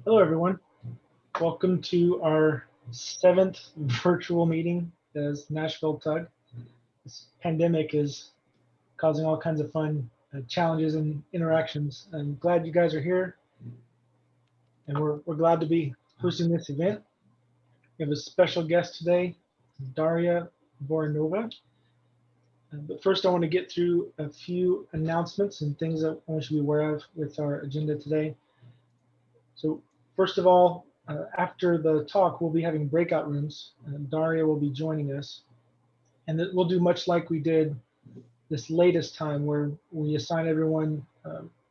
Hello, everyone. Welcome to our seventh virtual meeting as Nashville Tug. This pandemic is causing all kinds of fun challenges and interactions. I'm glad you guys are here, and we're glad to be hosting this event. We have a special guest today, Daria Voronova. But first, I want to get through a few announcements and things that I want you to be aware of with our agenda today. So first of all, after the talk, we'll be having breakout rooms. Daria will be joining us. And we'll do much like we did this latest time where we assign everyone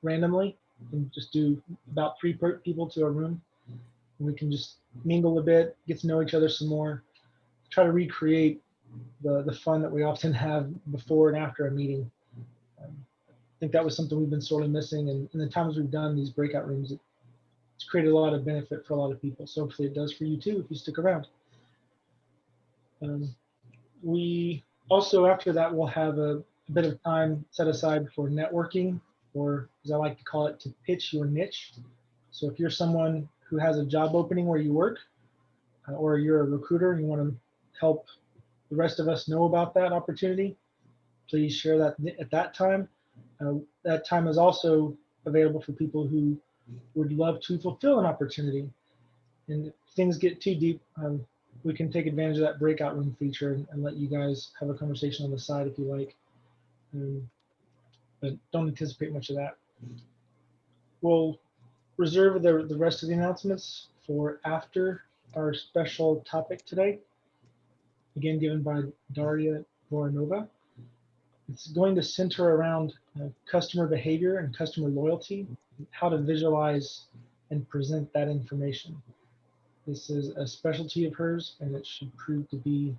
randomly and just do about three people to a room. And we can just mingle a bit, get to know each other some more, try to recreate the fun that we often have before and after a meeting. I think that was something we've been sorely missing. And in the times we've done these breakout rooms, it's created a lot of benefit for a lot of people. So hopefully it does for you too if you stick around. We also, after that, we'll have a bit of time set aside for networking, or as I like to call it, to pitch your niche. So if you're someone who has a job opening where you work, or you're a recruiter and you want to help the rest of us know about that opportunity, please share that at that time. That time is also available for people who would love to fulfill an opportunity. And if things get too deep, we can take advantage of that breakout room feature and let you guys have a conversation on the side if you like. But don't anticipate much of that. We'll reserve the rest of the announcements for after our special topic today, again given by Daria Voronova. It's going to center around customer behavior and customer loyalty, how to visualize and present that information. This is a specialty of hers, and it should prove to be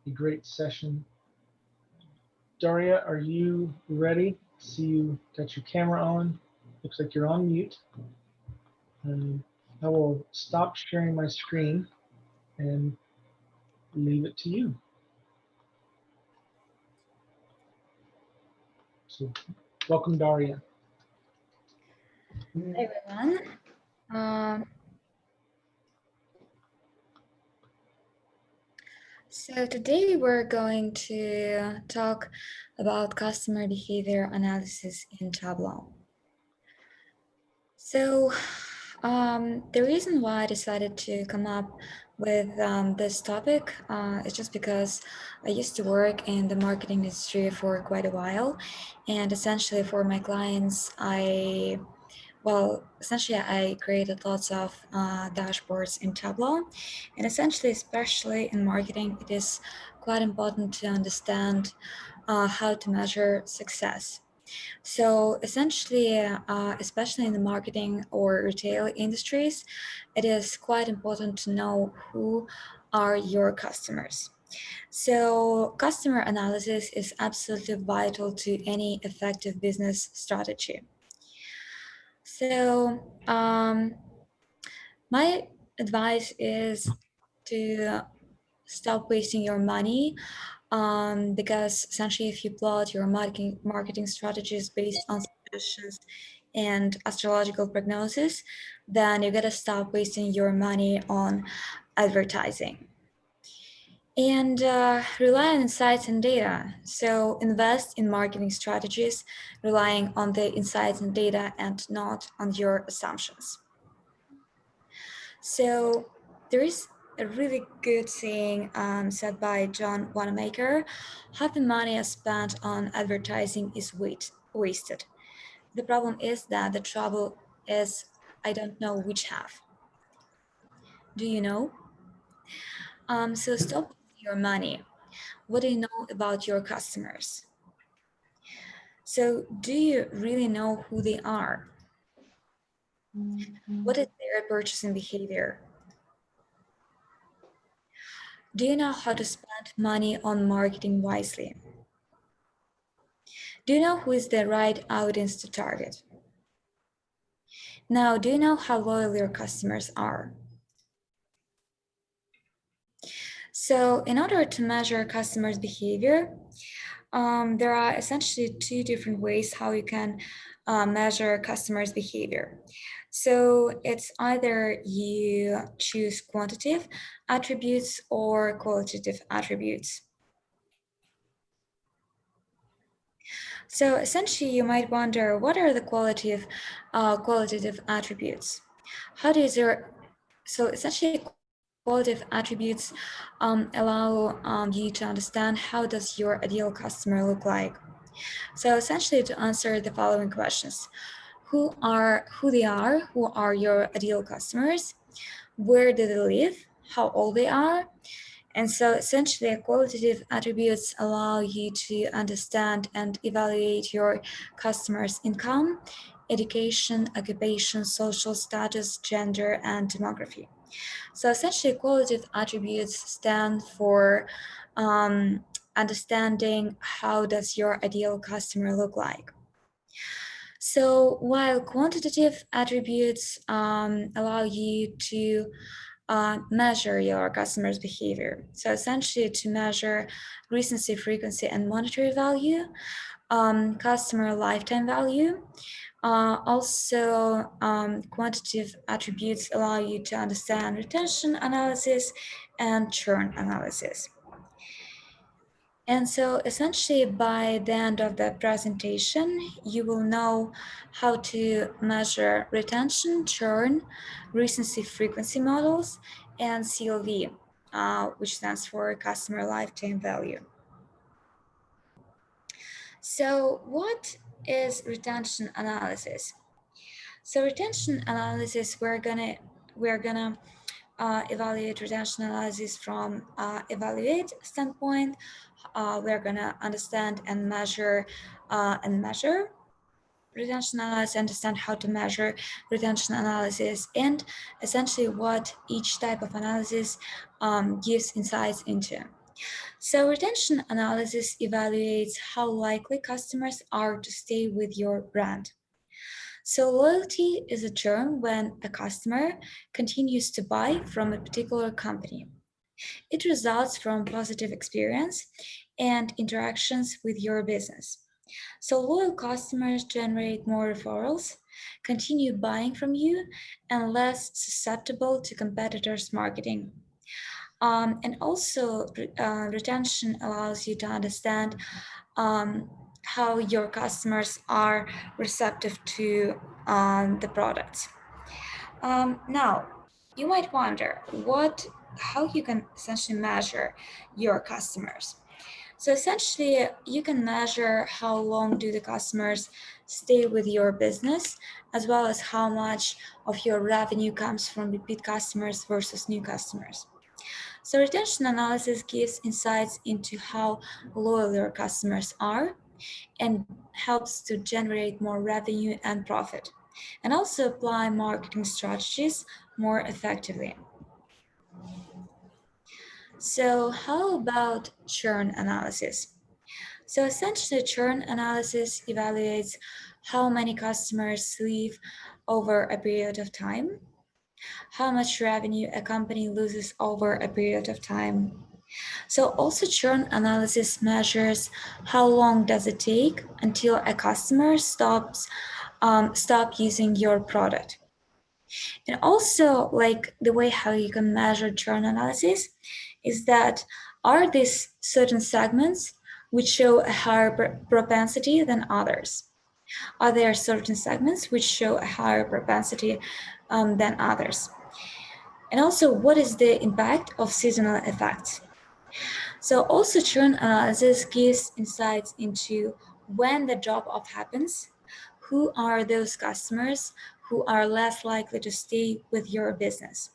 a great session. Daria, are you ready? See you got your camera on. Looks like you're on mute. I will stop sharing my screen and leave it to you. So, welcome, Daria. Hey everyone. So today we're going to talk about customer behavior analysis in Tableau. So the reason why I decided to come up with this topic is just because I used to work in the marketing industry for quite a while, and essentially for my clients, essentially I created lots of dashboards in Tableau, and essentially, especially in marketing, it is quite important to understand how to measure success. So essentially, especially in the marketing or retail industries, it is quite important to know who are your customers. So customer analysis is absolutely vital to any effective business strategy. So my advice is to stop wasting your money because essentially if you plot your marketing strategies based on suggestions and astrological prognosis, then you gotta stop wasting your money on advertising. And rely on insights and data. So invest in marketing strategies, relying on the insights and data and not on your assumptions. So there is a really good saying said by John Wanamaker: half the money spent on advertising is wasted. The problem is that the trouble is I don't know which half. Do you know? So stop wasting your money. What do you know about your customers? So do you really know who they are? What is their purchasing behavior? Do you know how to spend money on marketing wisely? Do you know who is the right audience to target? Now, do you know how loyal your customers are? So in order to measure customers' behavior, there are essentially two different ways how you can measure customers' behavior. So it's either you choose quantitative attributes or qualitative attributes. So essentially, you might wonder, what are the qualitative attributes? How does your so essentially qualitative attributes allow you to understand how does your ideal customer look like. So essentially, to answer the following questions: who are your ideal customers, where do they live, how old they are. And so essentially, qualitative attributes allow you to understand and evaluate your customers' income, education, occupation, social status, gender, and demography. So essentially, qualitative attributes stand for understanding how does your ideal customer look like. So while quantitative attributes allow you to measure your customers' behavior. So essentially to measure recency, frequency, and monetary value, customer lifetime value. Also, quantitative attributes allow you to understand retention analysis and churn analysis. And so essentially by the end of the presentation, you will know how to measure retention, churn, recency frequency models, and CLV, which stands for customer lifetime value. So what is retention analysis? So retention analysis, we're gonna evaluate retention analysis from evaluate standpoint. We're gonna understand and measure retention analysis, understand how to measure retention analysis, and essentially what each type of analysis gives insights into. So retention analysis evaluates how likely customers are to stay with your brand. So loyalty is a term when a customer continues to buy from a particular company. It results from positive experience and interactions with your business. So loyal customers generate more referrals, continue buying from you, and less susceptible to competitors' marketing. And also, retention allows you to understand how your customers are receptive to the products. Now, you might wonder how you can essentially measure your customers. So essentially, you can measure how long do the customers stay with your business, as well as how much of your revenue comes from repeat customers versus new customers. So retention analysis gives insights into how loyal your customers are and helps to generate more revenue and profit, and also apply marketing strategies more effectively. So how about churn analysis? So essentially, churn analysis evaluates how many customers leave over a period of time, how much revenue a company loses over a period of time. So also churn analysis measures how long does it take until a customer stop using your product. And also, like the way how you can measure churn analysis is that are these certain segments which show a higher propensity than others? Are there certain segments which show a higher propensity than others? And also, what is the impact of seasonal effects? So also churn analysis gives insights into when the drop-off happens, who are those customers who are less likely to stay with your business.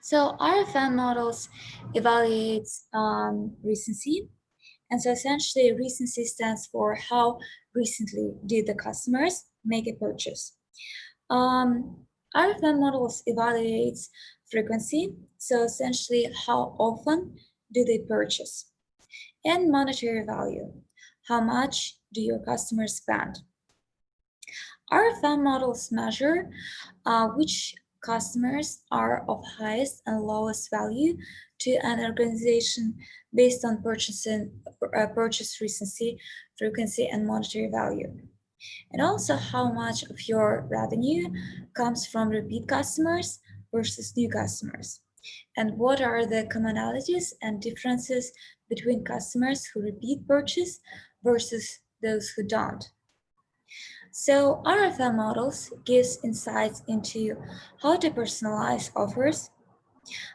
So RFM models evaluates recency. And so essentially recency stands for how recently did the customers make a purchase. RFM models evaluates frequency. So essentially how often do they purchase? And monetary value. How much do your customers spend? RFM models measure which customers are of highest and lowest value to an organization based on purchase recency, frequency, and monetary value. and also how much of your revenue comes from repeat customers versus new customers, and what are the commonalities and differences between customers who repeat purchase versus those who don't. So RFM models gives insights into how to personalize offers.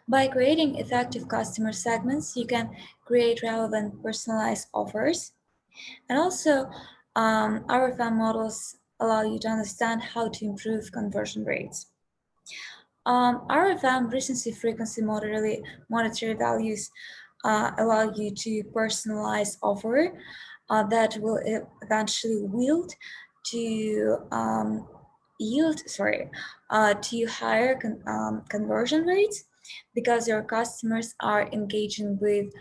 By creating effective customer segments, you can create relevant personalized offers. And also, RFM models allow you to understand how to improve conversion rates. RFM recency frequency monetary values allow you to personalize offer that will eventually yield to higher conversion rates because your customers are engaging with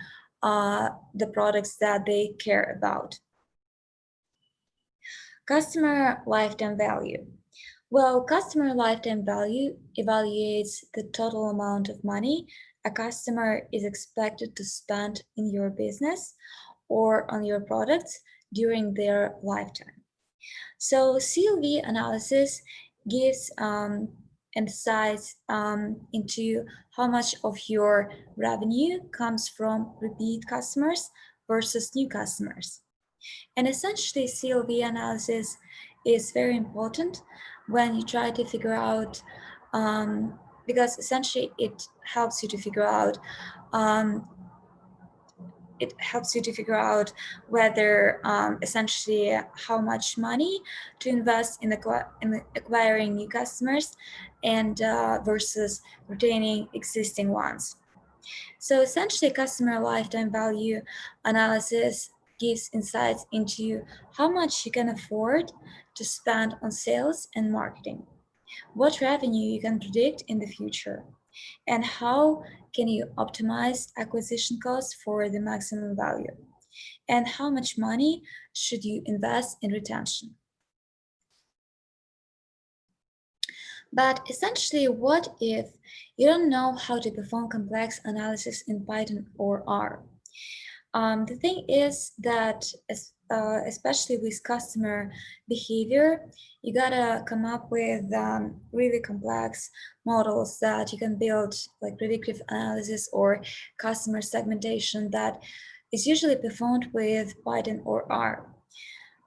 the products that they care about. Customer lifetime value. Well, customer lifetime value evaluates the total amount of money a customer is expected to spend in your business or on your products during their lifetime. So CLV analysis gives insights into how much of your revenue comes from repeat customers versus new customers. And essentially, CLV analysis is very important when you try to figure out, because essentially um, it helps you to figure out whether essentially how much money to invest in acquiring new customers and versus retaining existing ones. So essentially, customer lifetime value analysis gives insights into how much you can afford to spend on sales and marketing, what revenue you can predict in the future, and how can you optimize acquisition costs for the maximum value, and how much money should you invest in retention. But essentially, what if you don't know how to perform complex analysis in Python or R? The thing is that, especially with customer behavior, you gotta come up with really complex models that you can build, like predictive analysis or customer segmentation, that is usually performed with Python or R.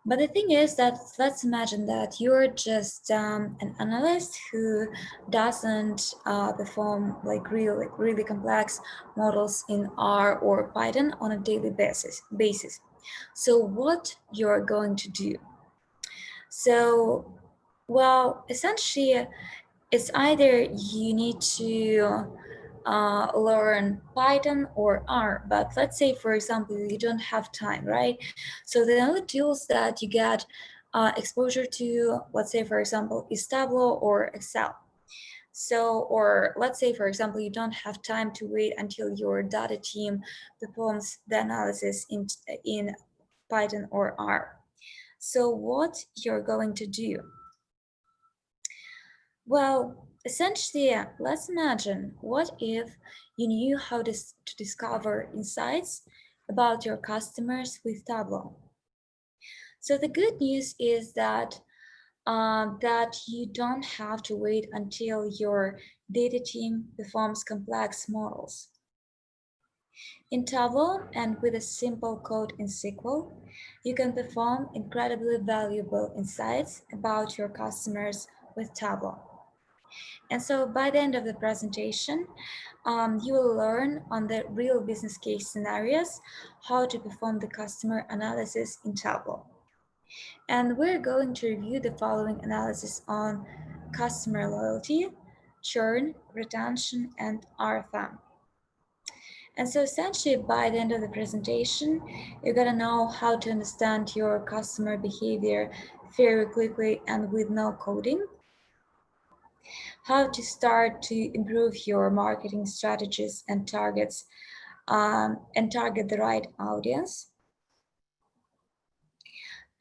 But the thing is that let's imagine that you're just an analyst who doesn't perform like really complex models in R or Python on a daily basis. So what you're going to do? So, well, essentially, it's either you need to learn Python or R, but let's say, for example, you don't have time, right? So the only tools that you get exposure to, let's say, for example, is Tableau or Excel. So, or let's say, for example, you don't have time to wait until your data team performs the analysis in Python or R. So what you're going to do? Well, essentially, let's imagine what if you knew how to discover insights about your customers with Tableau. So the good news is that you don't have to wait until your data team performs complex models. In Tableau and with a simple code in SQL, you can perform incredibly valuable insights about your customers with Tableau. And so by the end of the presentation, you will learn on the real business case scenarios how to perform the customer analysis in Tableau. And we're going to review the following analysis on customer loyalty, churn, retention, and RFM. And so essentially by the end of the presentation, you're gonna know how to understand your customer behavior very quickly and with no coding, how to start to improve your marketing strategies and targets and target the right audience,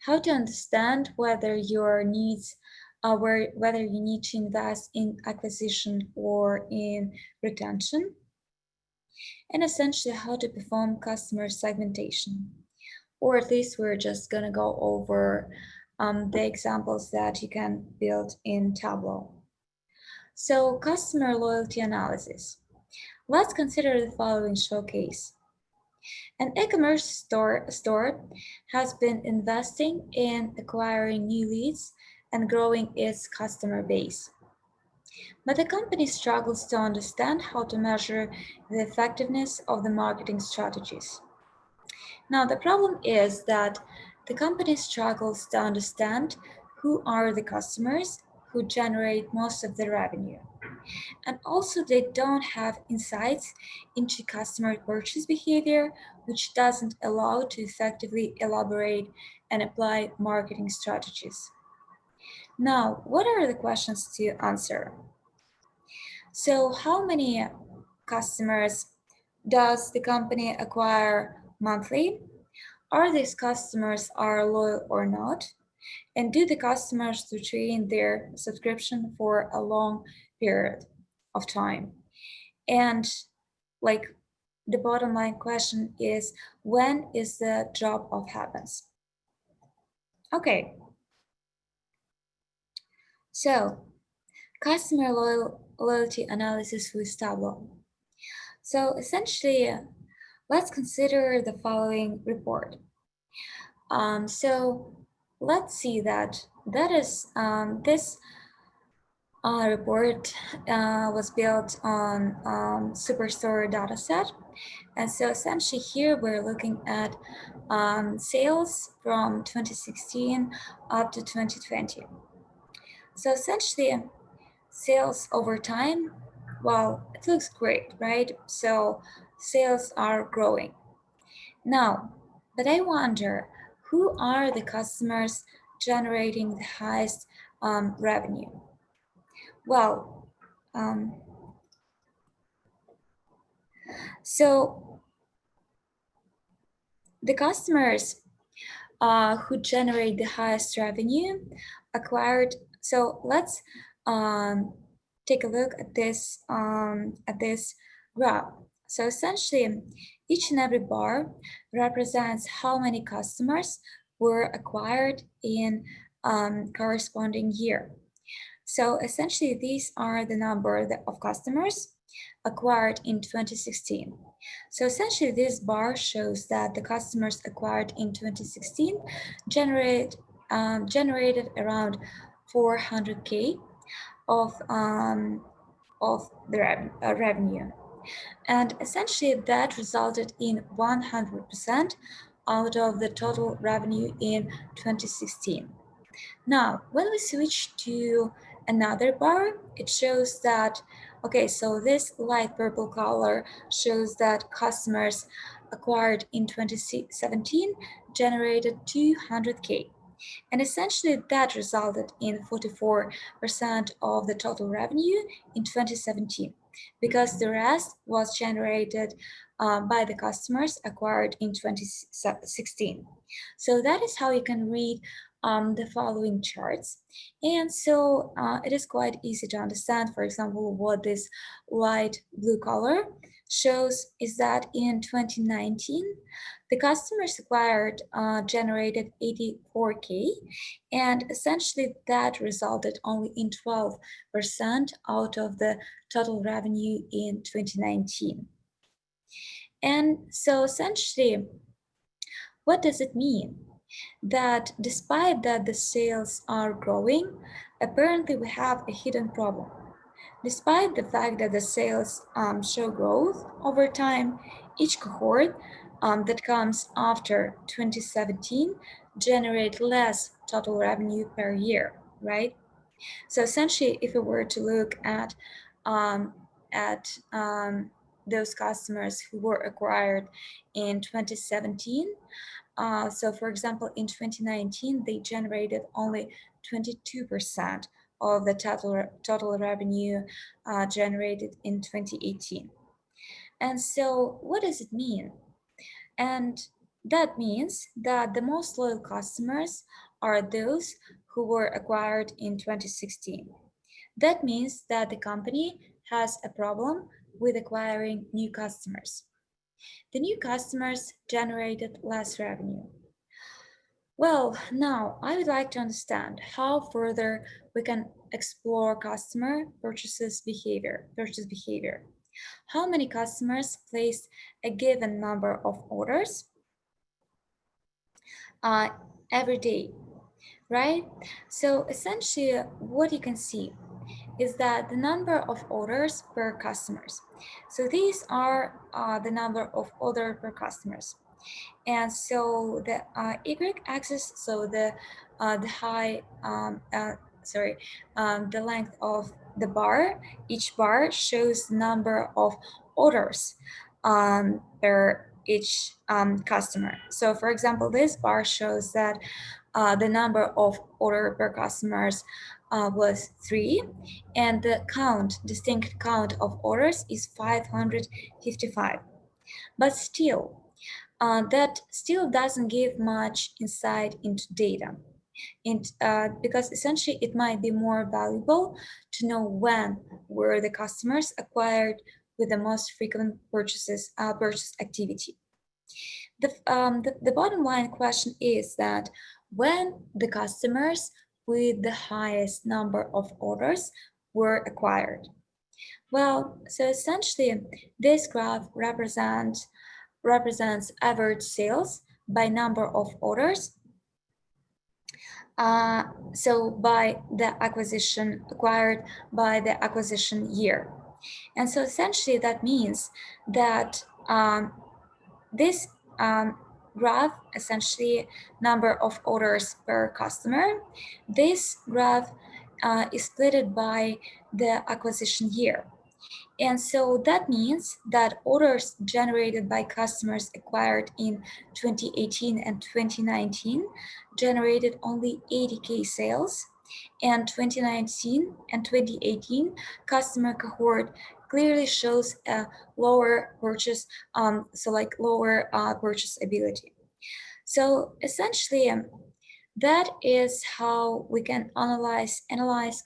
how to understand whether your needs whether you need to invest in acquisition or in retention, and essentially how to perform customer segmentation. Or at least we're just gonna go over the examples that you can build in Tableau. So customer loyalty analysis. Let's consider the following showcase. An e-commerce store has been investing in acquiring new leads and growing its customer base. But the company struggles to understand how to measure the effectiveness of the marketing strategies. Now, the problem is that the company struggles to understand who are the customers who generate most of the revenue. And also, they don't have insights into customer purchase behavior, which doesn't allow to effectively elaborate and apply marketing strategies. Now, what are the questions to answer? So, how many customers does the company acquire monthly? Are these customers are loyal or not? And do the customers retain their subscription for a long period of time? And like the bottom line question is, when is the drop off happens? Okay, so customer loyalty analysis with Tableau. So essentially, let's consider the following report. So let's see that this report was built on Superstore dataset. And so essentially here we're looking at sales from 2016 up to 2020. So essentially sales over time, well, it looks great, right? So sales are growing. Now, but I wonder, who are the customers generating the highest revenue? Well, so the customers who generate the highest revenue acquired. So let's take a look at this graph. So essentially, each and every bar represents how many customers were acquired in corresponding year. So essentially, these are the number of customers acquired in 2016. So essentially, this bar shows that the customers acquired in 2016 generated around 400K of the revenue. And essentially that resulted in 100% out of the total revenue in 2016. Now, when we switch to another bar, it shows that, okay, so this light purple color shows that customers acquired in 2017 generated 200K. And essentially that resulted in 44% of the total revenue in 2017, because the rest was generated by the customers acquired in 2016. So that is how you can read the following charts. And so it is quite easy to understand, for example, what this light blue color shows is that in 2019, the customers acquired generated 84K, and essentially that resulted only in 12% out of the total revenue in 2019. And so essentially, what does it mean? That despite that the sales are growing, apparently we have a hidden problem. Despite the fact that the sales show growth over time, each cohort that comes after 2017 generate less total revenue per year, right? So essentially, if we were to look at those customers who were acquired in 2017, so for example, in 2019, they generated only 22% of the total revenue generated in 2018. And so what does it mean? And that means that the most loyal customers are those who were acquired in 2016. That means that the company has a problem with acquiring new customers. The new customers generated less revenue. Well, now I would like to understand how further we can explore customer purchase behavior. How many customers place a given number of orders uh, every day, right? So essentially, what you can see is that the number of orders per customers. So these are the number of order per customers. And so the y-axis, so the high, the length of the bar, each bar shows the number of orders per each customer. So for example, this bar shows that the number of order per customers was 3, and the distinct count of orders is 555. But still, that still doesn't give much insight into data. Because essentially it might be more valuable to know when were the customers acquired with the most frequent purchase activity. The bottom line question is that when the customers with the highest number of orders were acquired. Well, so essentially this graph represents average sales by number of orders. So by the acquired by the acquisition year. And so essentially that means that this graph, essentially number of orders per customer, this graph is split by the acquisition year. And so that means that orders generated by customers acquired in 2018 and 2019 generated only 80K sales, and 2019 and 2018 customer cohort clearly shows a lower purchase, lower purchase ability. So essentially, that is how we can analyze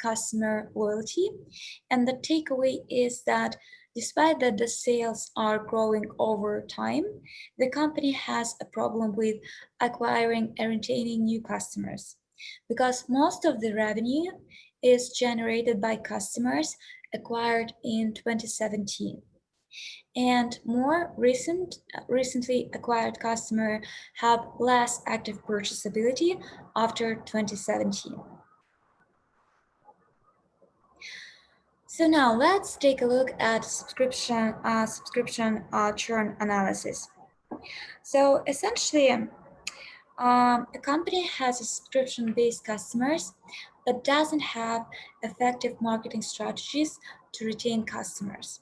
customer loyalty. And the takeaway is that despite that the sales are growing over time, the company has a problem with acquiring and retaining new customers, because most of the revenue is generated by customers acquired in 2017. And more recently acquired customers have less active purchasability after 2017. So now let's take a look at subscription churn analysis. So essentially, a company has a subscription-based customers but doesn't have effective marketing strategies to retain customers.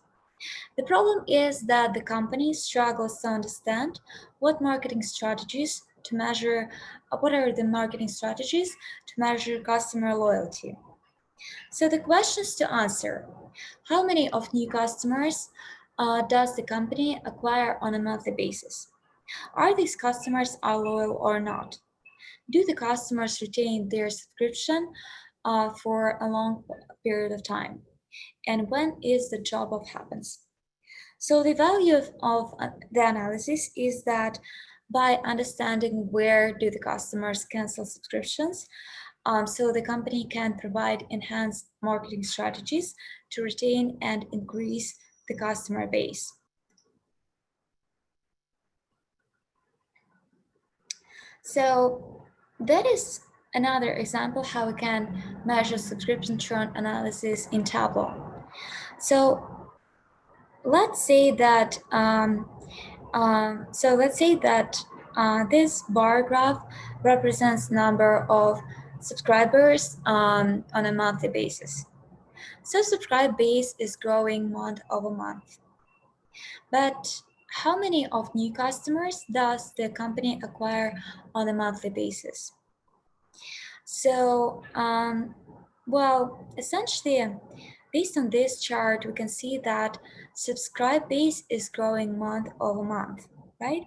The problem is that the company struggles to understand what are the marketing strategies to measure customer loyalty. So the questions to answer: how many of new customers does the company acquire on a monthly basis? Are these customers loyal or not? Do the customers retain their subscription for a long period of time? And when is the drop-off happens? So the value of the analysis is that by understanding where do the customers cancel subscriptions, so the company can provide enhanced marketing strategies to retain and increase the customer base. So that is another example how we can measure subscription churn analysis in Tableau. So let's say that this bar graph represents number of subscribers on a monthly basis. So subscriber base is growing month over month. But how many of new customers does the company acquire on a monthly basis? So, well, essentially, based on this chart, we can see that subscribe base is growing month over month, right?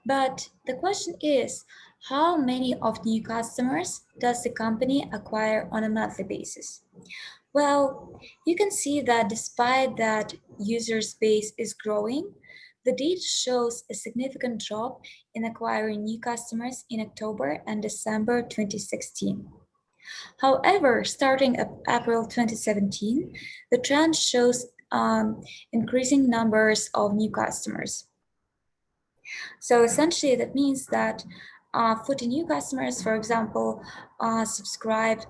But the question is, how many of new customers does the company acquire on a monthly basis? Well, you can see that despite that user base is growing, the data shows a significant drop in acquiring new customers in October and December 2016. However, starting at April 2017, the trend shows increasing numbers of new customers. So essentially, that means that 40 new customers, for example, were subscribed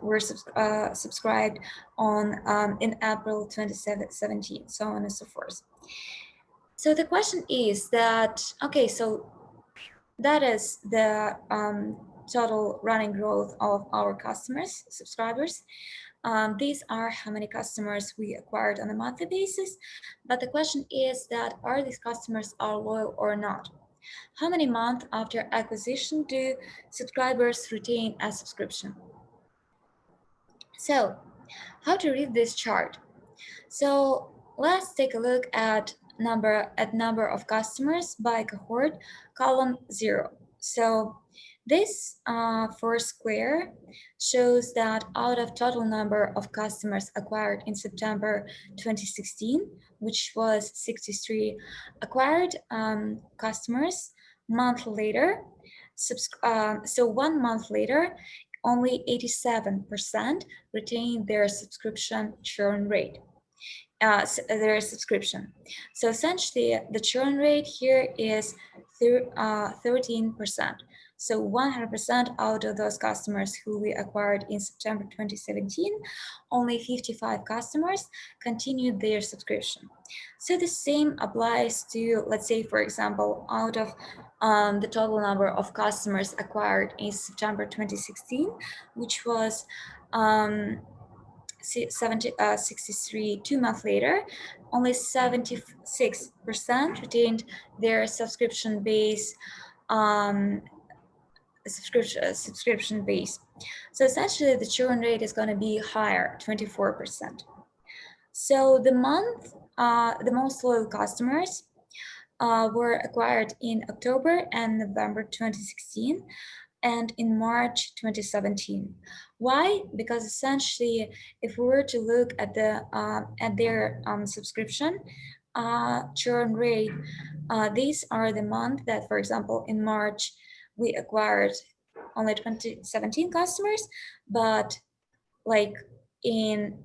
on in April 2017, so on and so forth. So the question is that, okay, so that is the total running growth of our customers, subscribers. These are how many customers we acquired on a monthly basis. But the question is that, are these customers are loyal or not? How many months after acquisition do subscribers retain a subscription? So, how to read this chart? So let's take a look at number of customers by cohort, column 0. So this first square shows that out of total number of customers acquired in September 2016, which was 63 acquired customers, month later, so 1 month later, only 87% retain their subscription churn rate. Their subscription. So essentially, the churn rate here is 13%. So 100% out of those customers who we acquired in September 2017, only 55 customers continued their subscription. So the same applies to, let's say, for example, out of the total number of customers acquired in September 2016, which was 63 2 months later, only 76% retained their subscription base. Subscription base. So essentially, the churn rate is going to be higher, 24%. So the most loyal customers were acquired in October and November 2016, and in March 2017. Why? Because essentially, if we were to look at their subscription churn rate, these are the months that, for example, in March we acquired only 2017 customers, but like in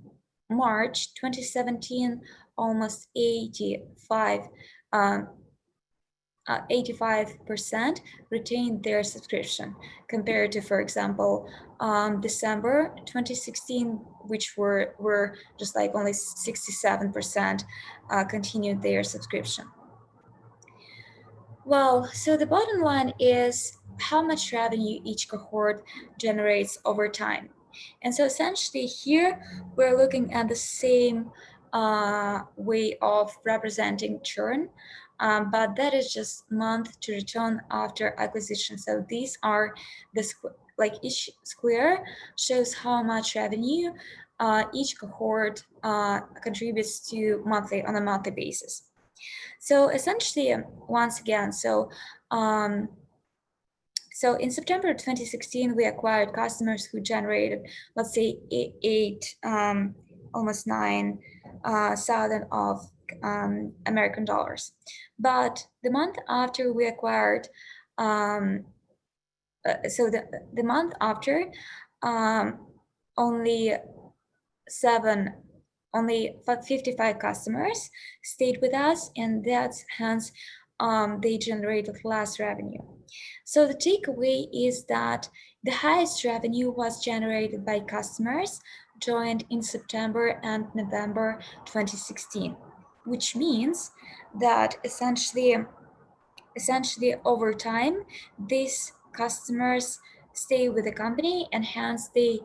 March 2017, almost 85% retained their subscription, compared to, for example, December 2016, which were just like only 67% continued their subscription. Well, so the bottom line is how much revenue each cohort generates over time. And so essentially here we're looking at the same way of representing churn, but that is just month to return after acquisition. So these are the like each square shows how much revenue each cohort contributes to on a monthly basis. So essentially, once again, so in September 2016, we acquired customers who generated, let's say, almost 9,000 of American dollars. But the month after we acquired, the month after, only 55 customers stayed with us, and that's hence they generated less revenue. So the takeaway is that the highest revenue was generated by customers joined in September and November 2016, which means that essentially over time, these customers stay with the company, and hence they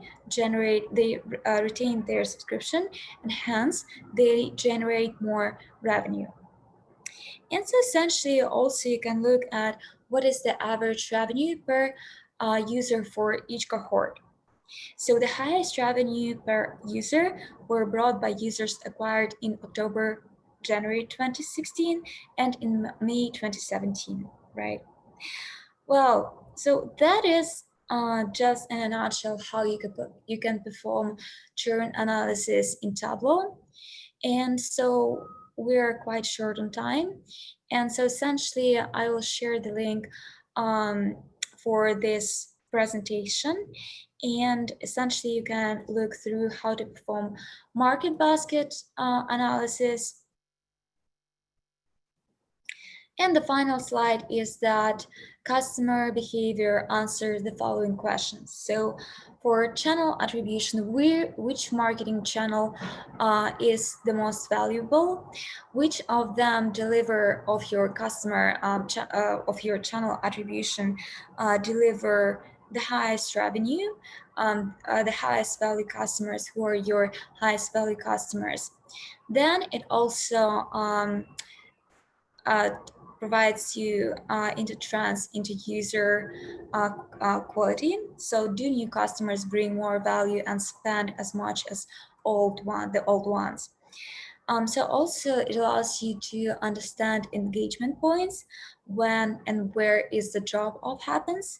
retain their subscription, and hence they generate more revenue. And so essentially also you can look at what is the average revenue per user for each cohort. So the highest revenue per user were brought by users acquired in October, January 2016, and in May 2017, right? Well, so that is just in a nutshell how you can perform churn analysis in Tableau. And so we're quite short on time. And so essentially, I will share the link for this presentation. And essentially, you can look through how to perform market basket analysis. And the final slide is that customer behavior answers the following questions. So for channel attribution, which marketing channel is the most valuable? Which of them deliver of your customer, of your channel attribution deliver the highest revenue, the highest value customers? Who are your highest value customers? Then it also provides you into trends into user quality. So do new customers bring more value and spend as much as the old ones? So also it allows you to understand engagement points, when and where is the drop off happens.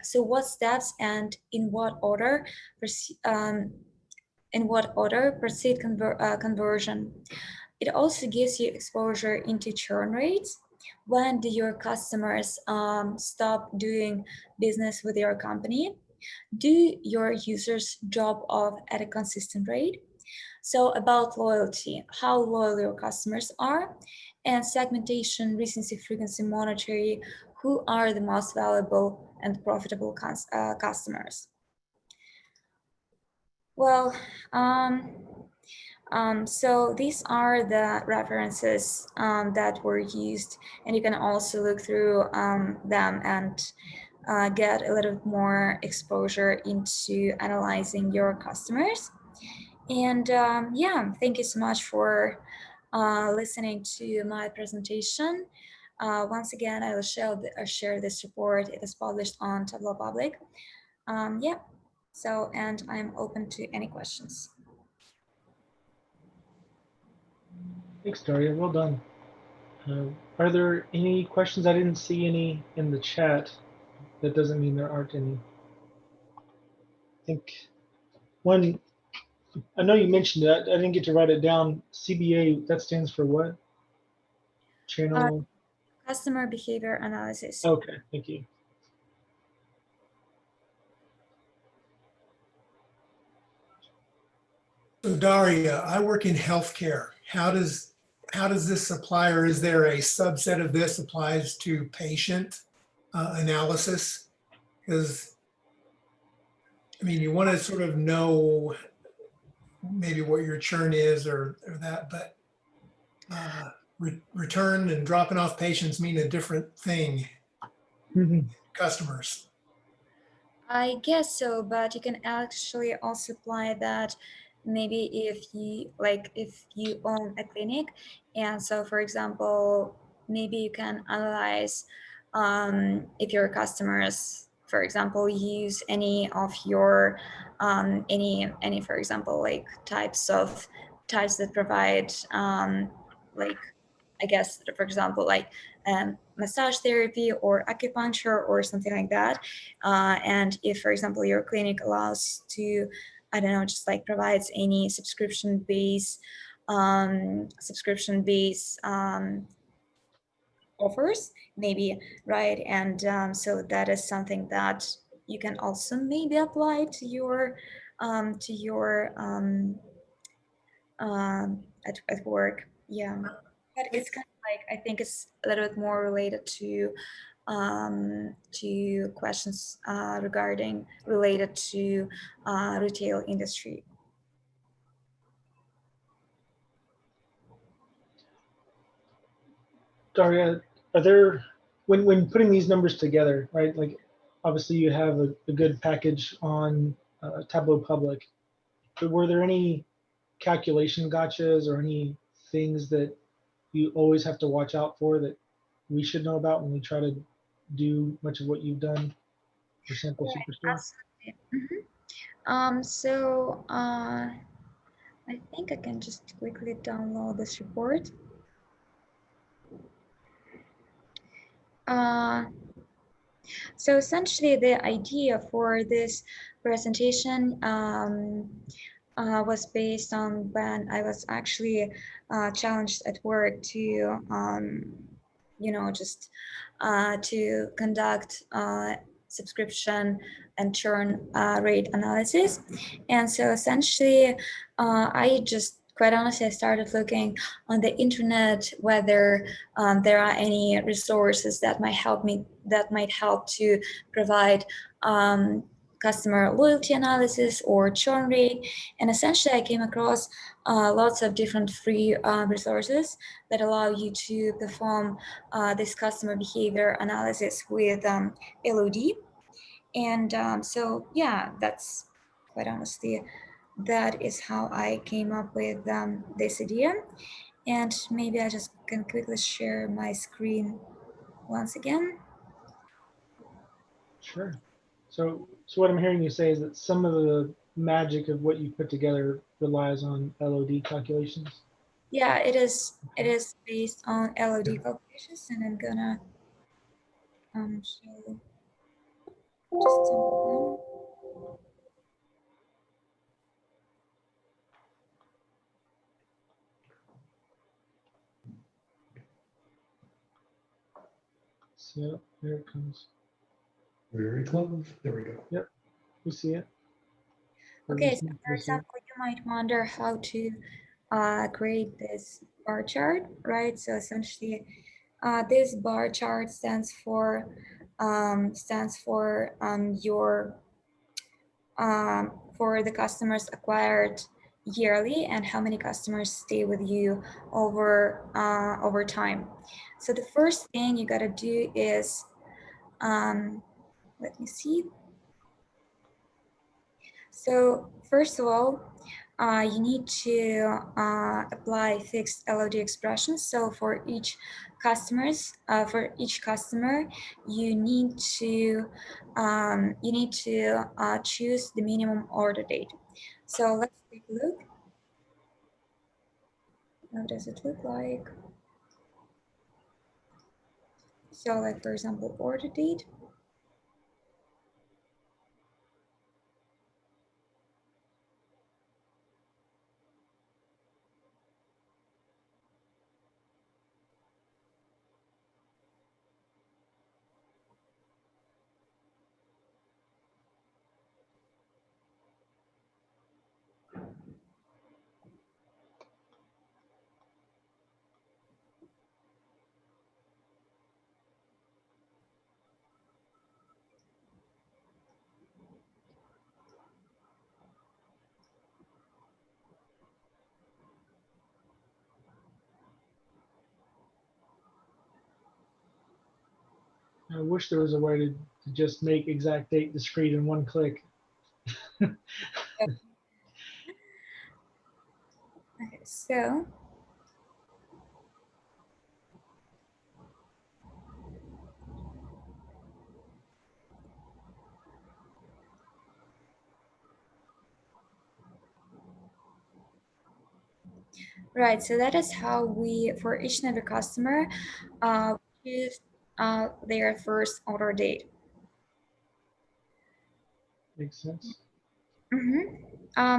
So what steps and in what order proceed conversion. It also gives you exposure into churn rates. When do your customers stop doing business with your company? Do your users drop off at a consistent rate? So about loyalty, how loyal your customers are, and segmentation, recency, frequency, monetary, who are the most valuable and profitable customers. Well, so these are the references that were used, and you can also look through them and get a little bit more exposure into analyzing your customers. And yeah, thank you so much for listening to my presentation. Once again, I will share this report. It is published on Tableau Public. Yeah, so, and I'm open to any questions. Thanks, Daria. Well done. Are there any questions? I didn't see any in the chat. That doesn't mean there aren't any. I think one, I know you mentioned it. I didn't get to write it down. CBA, that stands for what? Channel? Customer behavior analysis. Okay, thank you. So Daria, I work in healthcare. How does this apply, or is there a subset of this applies to patient analysis? Because I mean, you want to sort of know maybe what your churn is or that, but return and dropping off patients mean a different thing. Customers. I guess so, but you can actually also apply that maybe if you own a clinic, and so for example, maybe you can analyze if your customers, for example, use any of your any for example like types that provide like, I guess, for example, like massage therapy or acupuncture or something like that. And if, for example, your clinic allows to, I don't know, just like provides any subscription-based offers, maybe, right? And so that is something that you can also maybe apply to your at work. Yeah, but it's kind of like, I think it's a little bit more related to questions related to retail industry. Daria, are there, when putting these numbers together, right? Like, obviously you have a good package on Tableau Public, but were there any calculation gotchas or any things that you always have to watch out for that we should know about when we try to do much of what you've done for Sample Right, Superstore? absolutely. So I think I can just quickly download this report. So essentially the idea for this presentation was based on when I was actually challenged at work to, just to conduct subscription and churn rate analysis. And so essentially, I just quite honestly, I started looking on the internet whether there are any resources that might help to provide customer loyalty analysis or churn rate. And essentially, I came across lots of different free resources that allow you to perform this customer behavior analysis with LOD. And so, yeah, that's quite honestly, that is how I came up with this idea. And maybe I just can quickly share my screen once again. Sure. So what I'm hearing you say is that some of the magic of what you put together relies on LOD calculations. Yeah, it is. It is based on LOD calculations, and I'm gonna show just some of them. So there it comes. Very close. There we go. Yep, we see it. Okay, so for example, you might wonder how to create this bar chart, right? So essentially, this bar chart stands for your for the customers acquired yearly and how many customers stay with you over time. So the first thing you gotta do is let me see. So first of all, you need to apply fixed LOD expressions. So for each customer, you need to choose the minimum order date. So let's take a look. How does it look like? So like for example, order date. I wish there was a way to just make exact date discrete in one click. Okay, so right, so that is how we, for each and every customer, choose their first order date. Makes sense.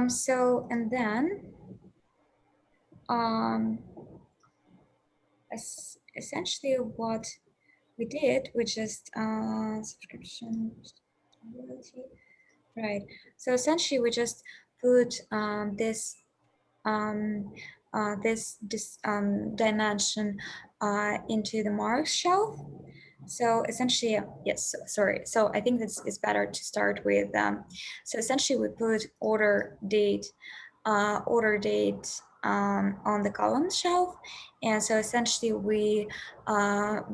So, and then, essentially what we did, we just, subscription, loyalty, right. So essentially we just put this dimension into the marks shelf. So essentially, yes, sorry. So I think it's better to start with, so essentially we put order date on the column shelf. And so essentially we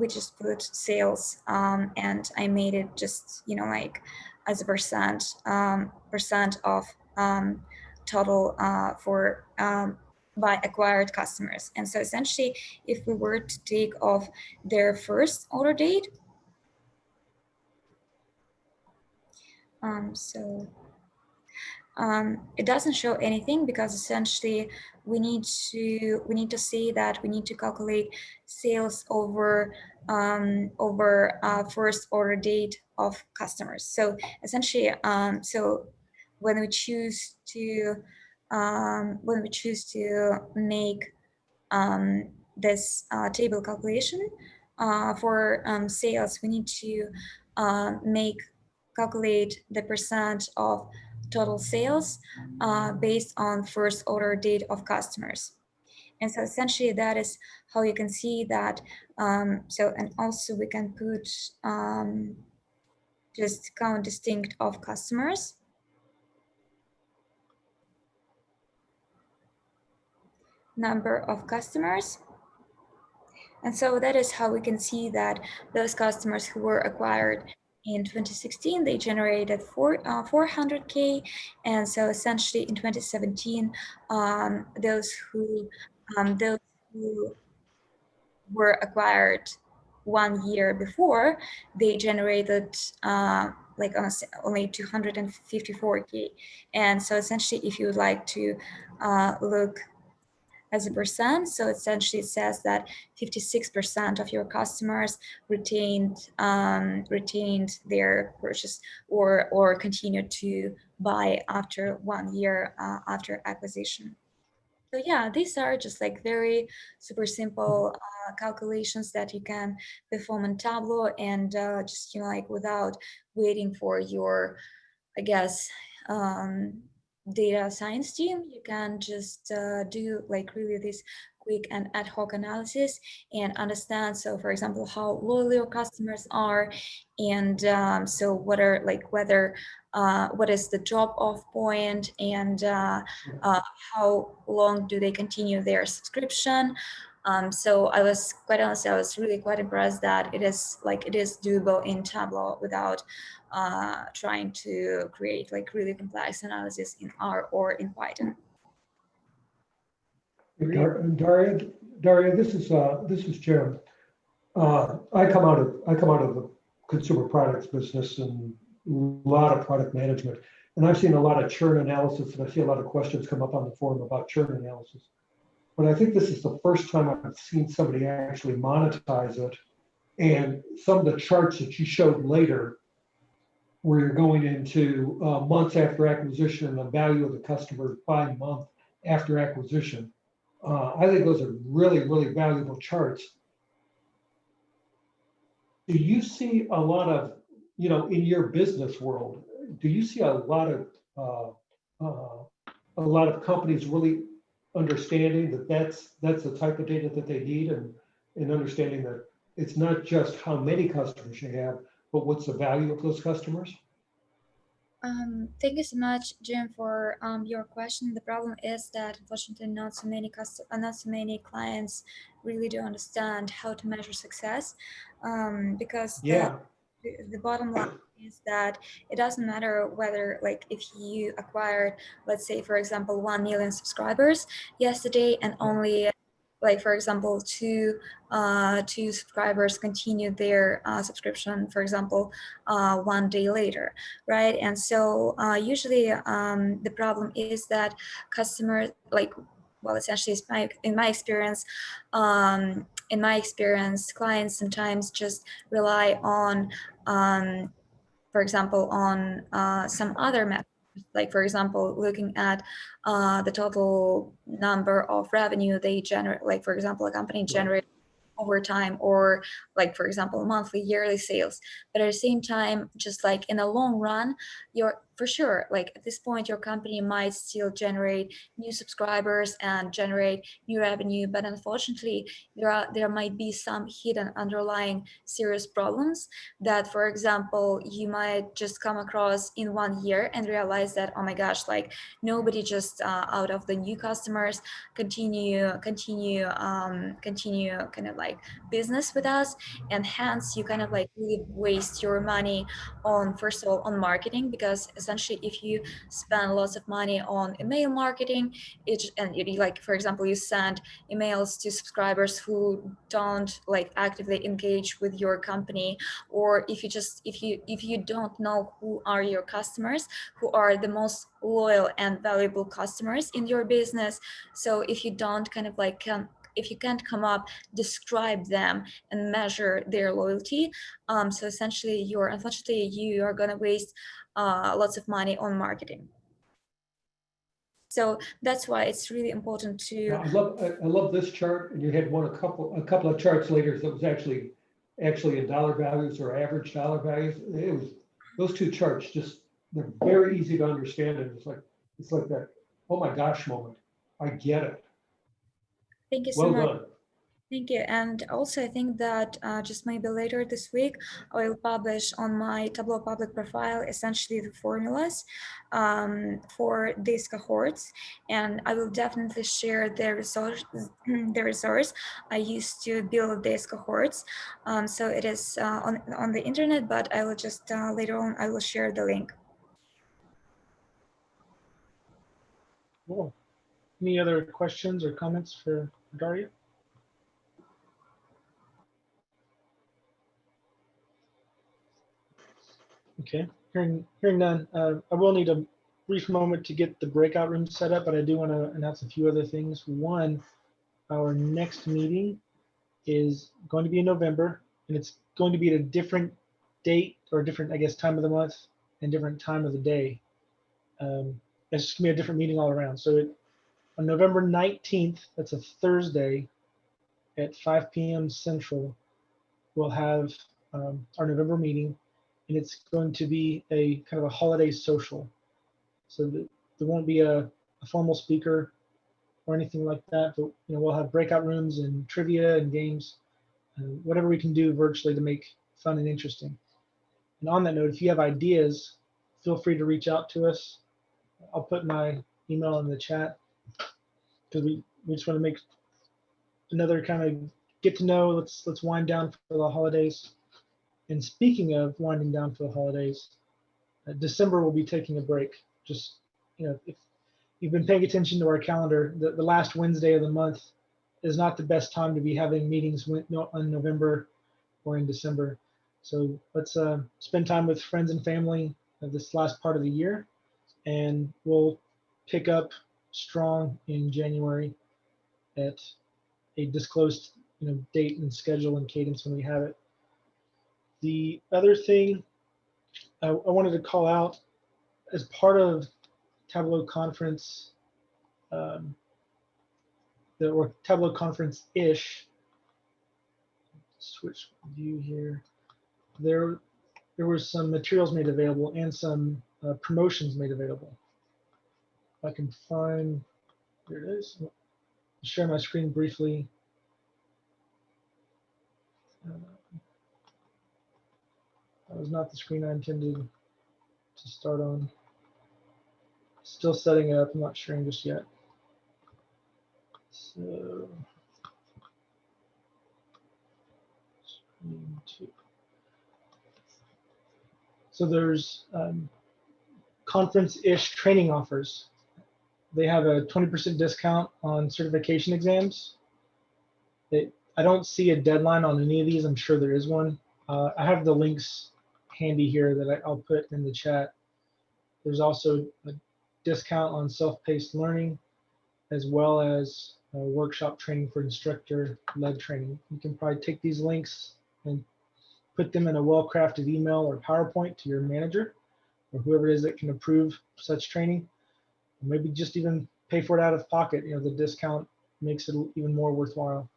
just put sales and I made it just, like as a percent of total for by acquired customers. And so essentially, if we were to take off their first order date, it doesn't show anything because essentially we need to say that we need to calculate sales over first order date of customers. So essentially, so when we choose to to make this table calculation for sales, we need to calculate the percent of total sales based on first order date of customers. And so essentially that is how you can see that. And also we can put just count distinct of customers. Number of customers. And so that is how we can see that those customers who were acquired in 2016, they generated 400K. And so essentially in 2017, those who were acquired 1 year before, they generated only 254K. And so essentially, if you would like to look as a percent, so essentially it says that 56% of your customers retained their purchase or continued to buy after 1 year after acquisition. So yeah, these are just like very super simple calculations that you can perform in Tableau, and just like without waiting for your, I guess, data science team, you can just do like really this quick and ad hoc analysis and understand. So for example, how loyal your customers are, and so what are like whether what is the drop off point, and how long do they continue their subscription. So I was quite honestly, I was really quite impressed that it is doable in Tableau without trying to create like really complex analysis in R or in Python. Daria, this is Jim. I come out of the consumer products business and a lot of product management, and I've seen a lot of churn analysis, and I see a lot of questions come up on the forum about churn analysis. But I think this is the first time I've seen somebody actually monetize it. And some of the charts that you showed later, where you're going into months after acquisition and the value of the customer by month after acquisition, I think those are really, really valuable charts. Do you see a lot of, in your business world, do you see a lot of companies really understanding that that's the type of data that they need, and understanding that it's not just how many customers you have, but what's the value of those customers? Thank you so much, Jim, for your question. The problem is that unfortunately not so many clients really do understand how to measure success, because the bottom line is that it doesn't matter whether, like, if you acquired, let's say, for example, 1 million subscribers yesterday, and only, like, for example, two subscribers continued their subscription, for example, 1 day later, right? And so usually the problem is that customers, essentially, in my experience, clients sometimes just rely on, for example, on some other methods. Like, for example, looking at the total number of revenue they generate, like, for example, a company generates over time, or, like, for example, monthly, yearly sales. But at the same time, just like in the long run, you're for sure, like at this point, your company might still generate new subscribers and generate new revenue, but unfortunately, there might be some hidden underlying serious problems that, for example, you might just come across in 1 year and realize that, oh my gosh, like nobody just out of the new customers continue kind of like business with us, and hence you kind of like really waste your money on, first of all, on marketing, because essentially if you spend lots of money on email marketing, like, for example, you send emails to subscribers who don't like actively engage with your company, or if you don't know who are your customers, who are the most loyal and valuable customers in your business. So if you don't kind of like if you can't come up, describe them and measure their loyalty, so essentially unfortunately you are going to waste lots of money on marketing. So that's why it's really important to. Yeah, I love this chart, and you had a couple of charts later that was actually in dollar values or average dollar values. It was those two charts they're very easy to understand, and it's like that oh my gosh moment. I get it. Thank you so Well much. done. Thank you. And also, I think that just maybe later this week, I will publish on my Tableau public profile essentially the formulas for these cohorts. And I will definitely share the resource I used to build these cohorts. So it is on the internet, but I will just later on, I will share the link. Cool. Any other questions or comments for Daria? Okay, hearing none, I will need a brief moment to get the breakout room set up, but I do want to announce a few other things. One, our next meeting is going to be in November, and it's going to be at a different date or a different, I guess, time of the month and different time of the day. It's just gonna be a different meeting all around. So on November 19th, that's a Thursday at 5 p.m. Central, we'll have our November meeting, and it's going to be a kind of a holiday social. So there won't be a formal speaker or anything like that, but we'll have breakout rooms and trivia and games, whatever we can do virtually to make fun and interesting. And on that note, if you have ideas, feel free to reach out to us. I'll put my email in the chat because we just want to make another kind of get to know. Let's wind down for the holidays. And speaking of winding down for the holidays, December will be taking a break. Just if you've been paying attention to our calendar, the last Wednesday of the month is not the best time to be having meetings in November or in December. So let's spend time with friends and family this last part of the year, and we'll pick up strong in January at a disclosed date and schedule and cadence when we have it. The other thing I wanted to call out as part of Tableau conference, or Tableau conference-ish, switch view here. There were some materials made available and some promotions made available. If I can find, there it is. I'll share my screen briefly. That was not the screen I intended to start on. Still setting it up, I'm not sharing just yet. So, screen 2. So there's conference-ish training offers. They have a 20% discount on certification exams. I don't see a deadline on any of these. I'm sure there is one. I have the links handy here that I'll put in the chat. There's also a discount on self-paced learning, as well as workshop training for instructor-led training. You can probably take these links and put them in a well-crafted email or PowerPoint to your manager or whoever it is that can approve such training. Or maybe just even pay for it out of pocket. The discount makes it even more worthwhile.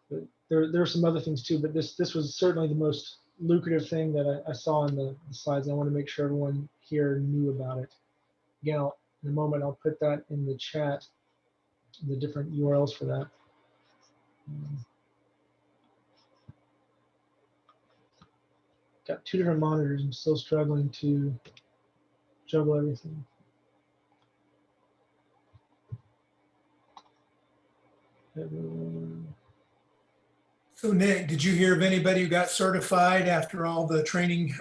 But there are some other things too, but this was certainly the most lucrative thing that I saw in the slides. I want to make sure everyone here knew about it. Again, in a moment, I'll put that in the chat, the different URLs for that. Got two different monitors. I'm still struggling to juggle everything. So Nick, did you hear of anybody who got certified after all the training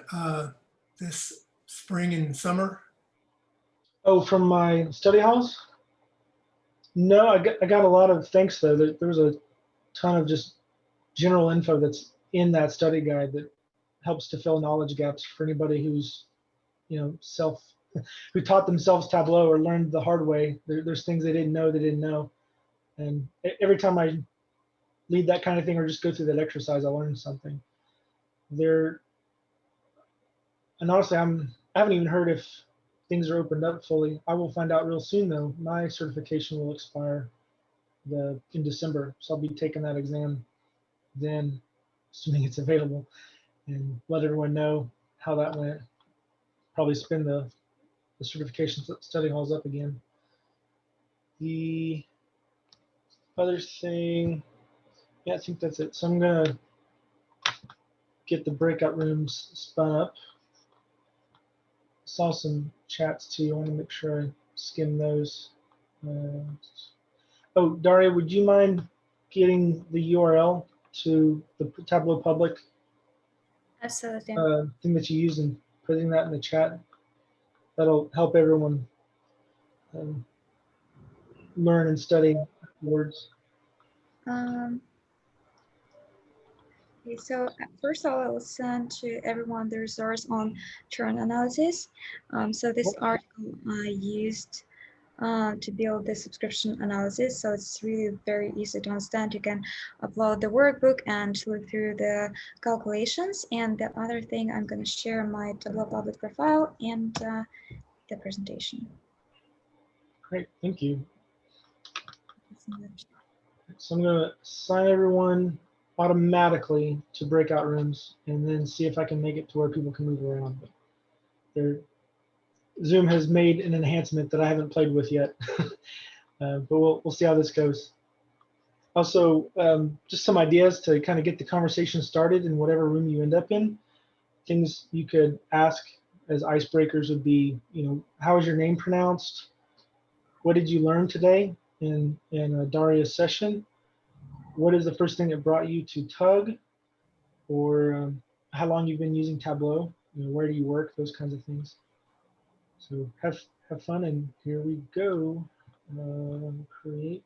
this spring and summer? Oh, from my study halls? No, I got a lot of thanks though. There was a ton of just general info that's in that study guide that helps to fill knowledge gaps for anybody who's who taught themselves Tableau or learned the hard way. There's things they didn't know. And every time I lead that kind of thing or just go through that exercise, I learn something. And honestly, I haven't even heard if things are opened up fully. I will find out real soon though. My certification will expire in December, so I'll be taking that exam then, assuming it's available, and let everyone know how that went. Probably spin the certification study halls up again. The other thing, yeah, I think that's it. So I'm gonna get the breakout rooms spun up. Saw some chats too. I want to make sure I skim those. Oh, Daria, would you mind getting the URL to the Tableau public Absolutely. thing that you use and putting that in the chat? That'll help everyone learn and study words. Okay, so first of all, I will send to everyone the resource on churn analysis. So this article I used to build the subscription analysis. So it's really very easy to understand. You can upload the workbook and look through the calculations. And the other thing, I'm going to share my Tableau public profile and the presentation. Great, thank you. So I'm gonna assign everyone automatically to breakout rooms and then see if I can make it to where people can move around. But Zoom has made an enhancement that I haven't played with yet, but we'll see how this goes. Also, just some ideas to kind of get the conversation started in whatever room you end up in. Things you could ask as icebreakers would be, how is your name pronounced? What did you learn today in Daria's session? What is the first thing that brought you to Tug? Or how long you've been using Tableau? Where do you work? Those kinds of things. So have fun, and here we go. Create.